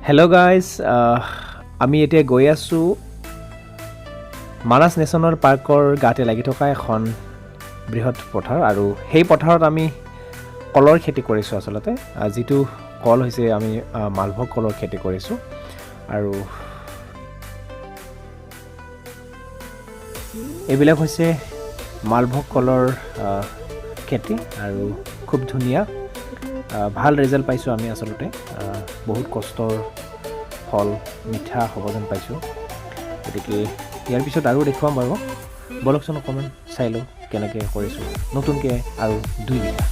Hello' guys, আমি এতিয়া গৈ আছোঁ মানাস নেশ্যনেল পাৰ্কৰ গাতে লাগি থকা এখন বৃহৎ পথাৰ, আৰু সেই পথাৰত আমি কলৰ খেতি কৰিছোঁ। আচলতে যিটো কল হৈছে আমি মালভোগ কলৰ খেতি কৰিছোঁ। আৰু এইবিলাক হৈছে মালভোগ কলৰ খেতি, আৰু খুব ধুনীয়া ভাল ৰিজাল্ট পাইছোঁ আমি। আচলতে বহুত কষ্টৰ ফল মিঠা হ'ব যেন পাইছোঁ। গতিকে ইয়াৰ পিছত আৰু দেখুৱাম বাৰু, বলকচোন অকণমান চাই লওঁ কেনেকৈ কৰিছোঁ নতুনকৈ আৰু 2 বিঘা।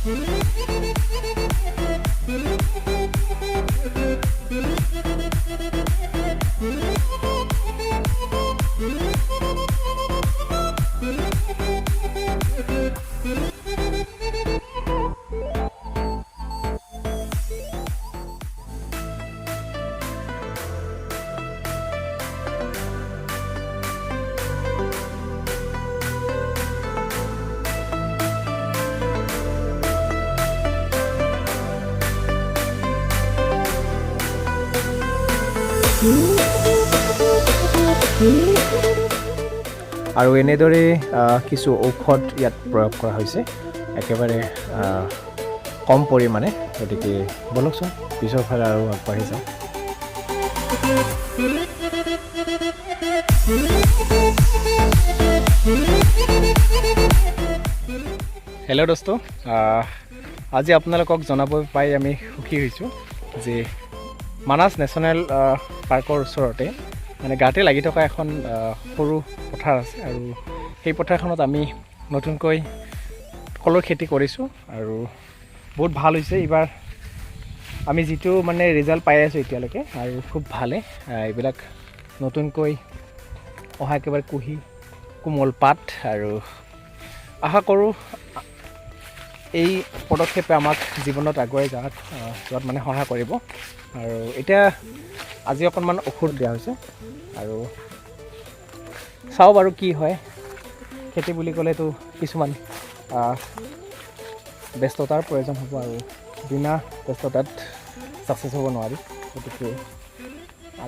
আৰু এনেদৰে কিছু ঔষধ ইয়াত প্ৰয়োগ কৰা হৈছে, একেবাৰে কম পৰিমাণে। গতিকে বলকচোন পিছৰ ফালে আৰু আগবাঢ়ি যাওঁ। হেল্ল' দোস্ত, আজি আপোনালোকক জনাব পাই আমি সুখী হৈছোঁ যে মানাস নেশ্যনেল পাৰ্কৰ ওচৰতে মানে গাতে লাগি থকা এখন সৰু পথাৰ আছে, আৰু সেই পথাৰখনত আমি নতুনকৈ কলৰ খেতি কৰিছোঁ। আৰু বহুত ভাল হৈছে এইবাৰ, আমি যিটো মানে ৰিজাল্ট পাই আছোঁ এতিয়ালৈকে, আৰু খুব ভালে। এইবিলাক নতুনকৈ অহা একেবাৰে কুহি কোমল পাত, আৰু আশা কৰোঁ এই পদক্ষেপে আমাক জীৱনত আগুৱাই যোৱাত মানে সহায় কৰিব। আৰু এতিয়া আজি অকণমান ঔষধ দিয়া হৈছে, আৰু চাওঁ বাৰু কি হয়। খেতি বুলি ক'লেতো কিছুমান ব্যস্ততাৰ প্ৰয়োজন হ'ব, আৰু বিনা ব্যস্ততাত ছাকচেছ হ'ব নোৱাৰি। গতিকে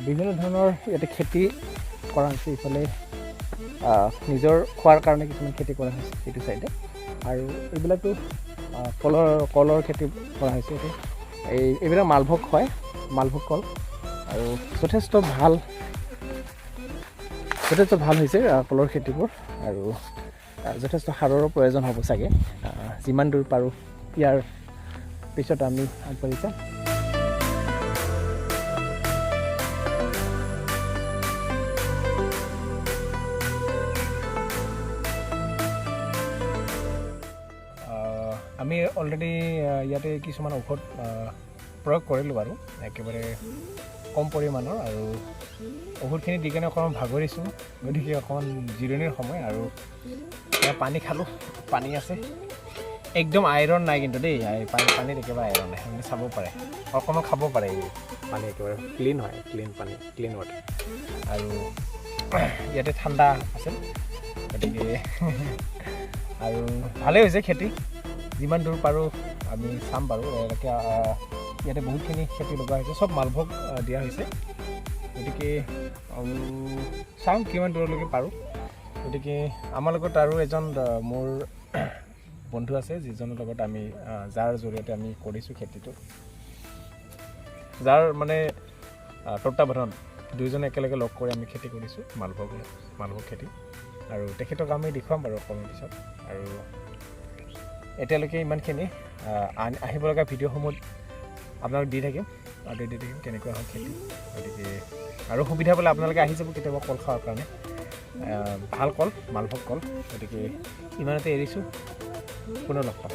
বিভিন্ন ধৰণৰ ইয়াতে খেতি কৰা হৈছে। ইফালে নিজৰ খোৱাৰ কাৰণে কিছুমান খেতি কৰা হৈছে এইটো চাইডে, আৰু এইবিলাকতো কলৰ খেতি কৰা হৈছে। এইবিলাক মালভোগ হয়, মালভোগ কল, আৰু যথেষ্ট ভাল হৈছে কলৰ খেতিবোৰ। আৰু যথেষ্ট সাৰৰো প্ৰয়োজন হ'ব চাগে। যিমান দূৰ পাৰোঁ ইয়াৰ পিছত আমি আগবাঢ়ি যাম। আমি অলৰেডি ইয়াতে কিছুমান ঔষধ প্ৰয়োগ কৰিলোঁ বাৰু, একেবাৰে কম পৰিমাণৰ, আৰু ঔষধখিনি দি কেনে অকণমান ভাগৰিছোঁ। গতিকে অকণমান জিৰণিৰ সময়, আৰু এতিয়া পানী খালোঁ, পানী আছে। একদম আইৰণ নাই কিন্তু দেই, পানীত একেবাৰে আইৰণ নাই, আপুনি চাব পাৰে, অকণমান খাব পাৰে। এই পানী একেবাৰে ক্লিন হয়, ক্লিন পানী, ক্লিন ৱাটাৰ। আৰু ইয়াতে ঠাণ্ডা আছে, গতিকে আৰু ভালেই হৈছে খেতি। যিমান দূৰ পাৰোঁ আমি চাম বাৰু। ইয়াতে বহুতখিনি খেতি লগোৱা হৈছে, চব মালভোগ দিয়া হৈছে। গতিকে চাওঁ কিমান দূৰলৈকে পাৰোঁ। গতিকে আমাৰ লগত আৰু এজন মোৰ বন্ধু আছে, যিজনৰ লগত আমি যাৰ জৰিয়তে আমি কৰিছোঁ খেতিটো, যাৰ মানে তত্বাৱধানত দুয়োজনে একেলগে লগ কৰি আমি খেতি কৰিছোঁ মালভোগ খেতি। আৰু তেখেতক আমি দেখুৱাম বাৰু অকণমান পিছত। আৰু এতিয়ালৈকে ইমানখিনি, আহিব লগা ভিডিঅ'সমূহ আপোনালোক দি থাকিম, আপডেট দি থাকিম কেনেকুৱা হয় খেতি। গতিকে আৰু সুবিধা পালে আপোনালোকে আহি যাব কেতিয়াবা কল খাৱাৰ কাৰণে। ভাল কল, মালভোগ কল। গতিকে ইমানতে এৰিছোঁ, পুনৰ লগ পাম।